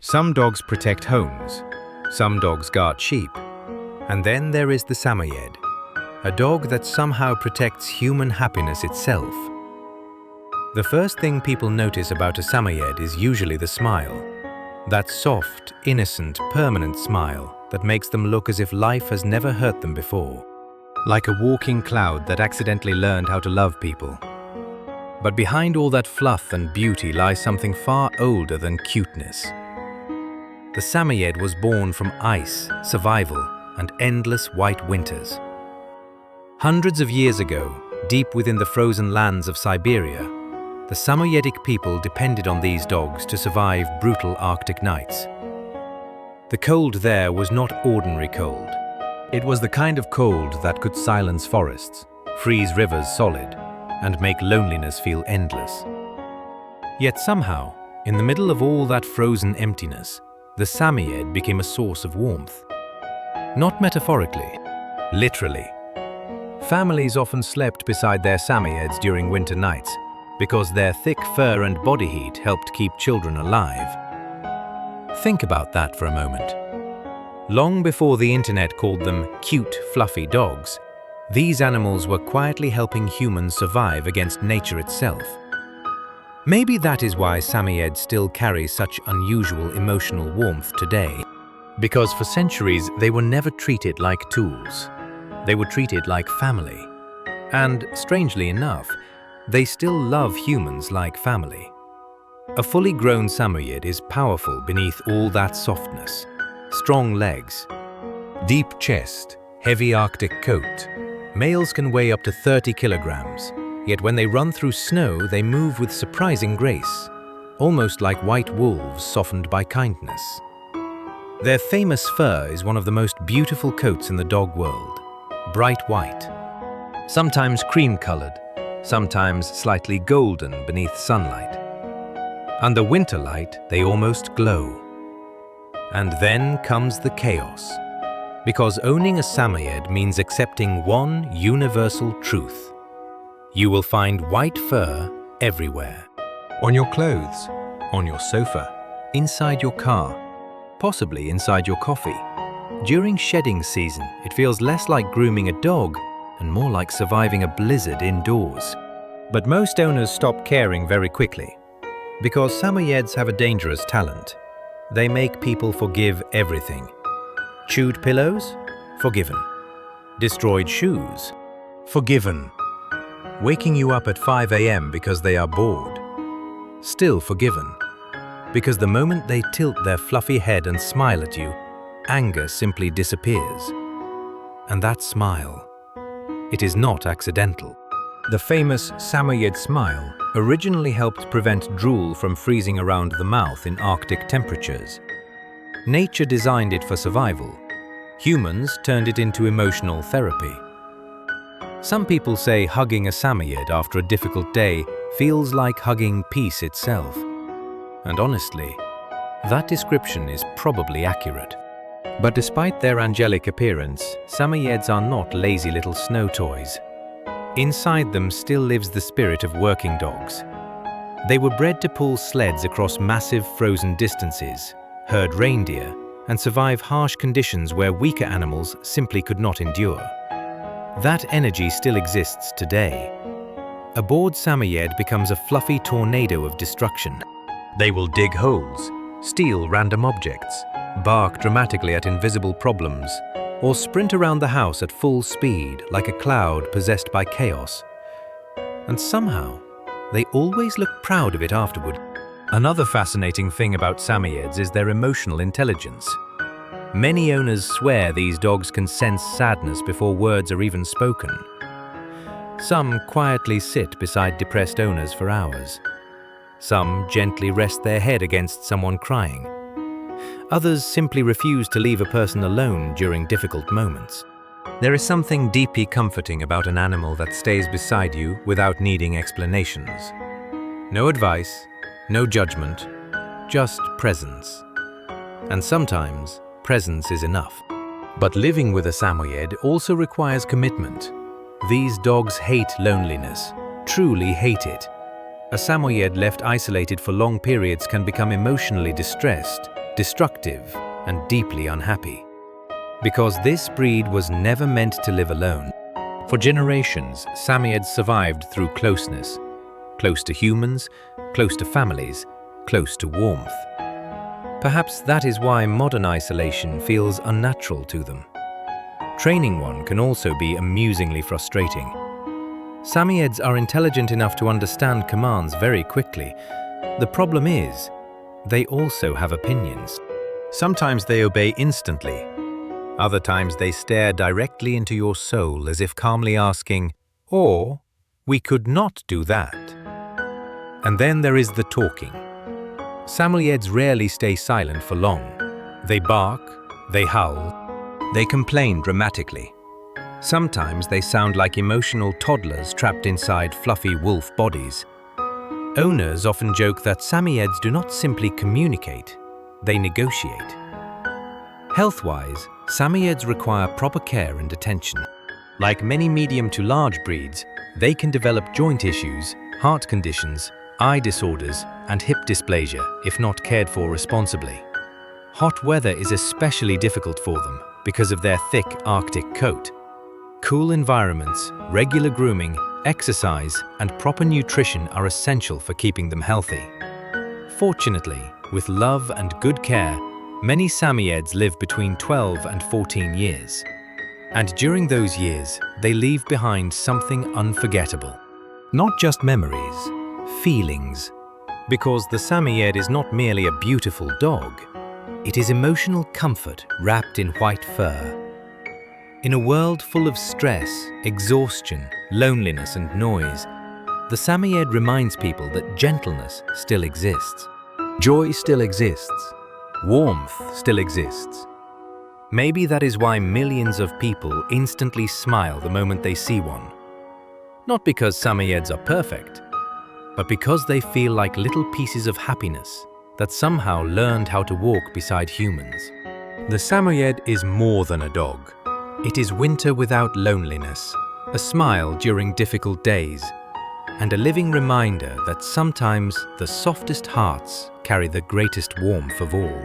Some dogs protect homes, some dogs guard sheep, and then there is the Samoyed, a dog that somehow protects human happiness itself. The first thing people notice about a Samoyed is usually the smile, that soft, innocent, permanent smile that makes them look as if life has never hurt them before, like a walking cloud that accidentally learned how to love people. But behind all that fluff and beauty lies something far older than cuteness. The Samoyed was born from ice, survival, and endless white winters. Hundreds of years ago, deep within the frozen lands of Siberia, the Samoyedic people depended on these dogs to survive brutal Arctic nights. The cold there was not ordinary cold. It was the kind of cold that could silence forests, freeze rivers solid, and make loneliness feel endless. Yet somehow, in the middle of all that frozen emptiness, the Samoyed became a source of warmth. Not metaphorically, literally. Families often slept beside their Samoyeds during winter nights because their thick fur and body heat helped keep children alive. Think about that for a moment. Long before the internet called them cute, fluffy dogs, these animals were quietly helping humans survive against nature itself. Maybe that is why Samoyeds still carry such unusual emotional warmth today. Because for centuries they were never treated like tools. They were treated like family. And, strangely enough, they still love humans like family. A fully grown Samoyed is powerful beneath all that softness. Strong legs, deep chest, heavy Arctic coat. Males can weigh up to 30 kilograms, yet when they run through snow, they move with surprising grace, almost like white wolves softened by kindness. Their famous fur is one of the most beautiful coats in the dog world, bright white, sometimes cream-colored, sometimes slightly golden beneath sunlight. Under winter light, they almost glow. And then comes the chaos. Because owning a Samoyed means accepting one universal truth. You will find white fur everywhere. On your clothes, on your sofa, inside your car, possibly inside your coffee. During shedding season, it feels less like grooming a dog and more like surviving a blizzard indoors. But most owners stop caring very quickly. Because Samoyeds have a dangerous talent. They make people forgive everything. Chewed pillows? Forgiven. Destroyed shoes? Forgiven. Waking you up at 5 a.m. because they are bored? Still forgiven. Because the moment they tilt their fluffy head and smile at you, anger simply disappears. And that smile, it is not accidental. The famous Samoyed smile originally helped prevent drool from freezing around the mouth in Arctic temperatures. Nature designed it for survival. Humans turned it into emotional therapy. Some people say hugging a Samoyed after a difficult day feels like hugging peace itself. And honestly, that description is probably accurate. But despite their angelic appearance, Samoyeds are not lazy little snow toys. Inside them still lives the spirit of working dogs. They were bred to pull sleds across massive frozen distances, herd reindeer, and survive harsh conditions where weaker animals simply could not endure. That energy still exists today. A bored Samoyed becomes a fluffy tornado of destruction. They will dig holes, steal random objects, bark dramatically at invisible problems, or sprint around the house at full speed like a cloud possessed by chaos. And somehow, they always look proud of it afterward. Another fascinating thing about Samoyeds is their emotional intelligence. Many owners swear these dogs can sense sadness before words are even spoken. Some quietly sit beside depressed owners for hours. Some gently rest their head against someone crying. Others simply refuse to leave a person alone during difficult moments. There is something deeply comforting about an animal that stays beside you without needing explanations. No advice, no judgment, just presence. And sometimes, presence is enough. But living with a Samoyed also requires commitment. These dogs hate loneliness, truly hate it. A Samoyed left isolated for long periods can become emotionally distressed, destructive, and deeply unhappy. Because this breed was never meant to live alone. For generations, Samoyeds survived through closeness. Close to humans, close to families, close to warmth. Perhaps that is why modern isolation feels unnatural to them. Training one can also be amusingly frustrating. Samoyeds are intelligent enough to understand commands very quickly. The problem is, they also have opinions. Sometimes they obey instantly. Other times they stare directly into your soul as if calmly asking, "Or, we could not do that." And then there is the talking. Samoyeds rarely stay silent for long. They bark, they howl, they complain dramatically. Sometimes they sound like emotional toddlers trapped inside fluffy wolf bodies. Owners often joke that Samoyeds do not simply communicate, they negotiate. Health-wise, Samoyeds require proper care and attention. Like many medium to large breeds, they can develop joint issues, heart conditions, eye disorders, and hip dysplasia if not cared for responsibly. Hot weather is especially difficult for them because of their thick Arctic coat. Cool environments, regular grooming, exercise, and proper nutrition are essential for keeping them healthy. Fortunately, with love and good care, many Samoyeds live between 12 and 14 years. And during those years, they leave behind something unforgettable. Not just memories, feelings. Because the Samoyed is not merely a beautiful dog, it is emotional comfort wrapped in white fur. In a world full of stress, exhaustion, loneliness, and noise, the Samoyed reminds people that gentleness still exists. Joy still exists. Warmth still exists. Maybe that is why millions of people instantly smile the moment they see one. Not because Samoyeds are perfect, but because they feel like little pieces of happiness that somehow learned how to walk beside humans. The Samoyed is more than a dog. It is winter without loneliness, a smile during difficult days, and a living reminder that sometimes the softest hearts carry the greatest warmth of all.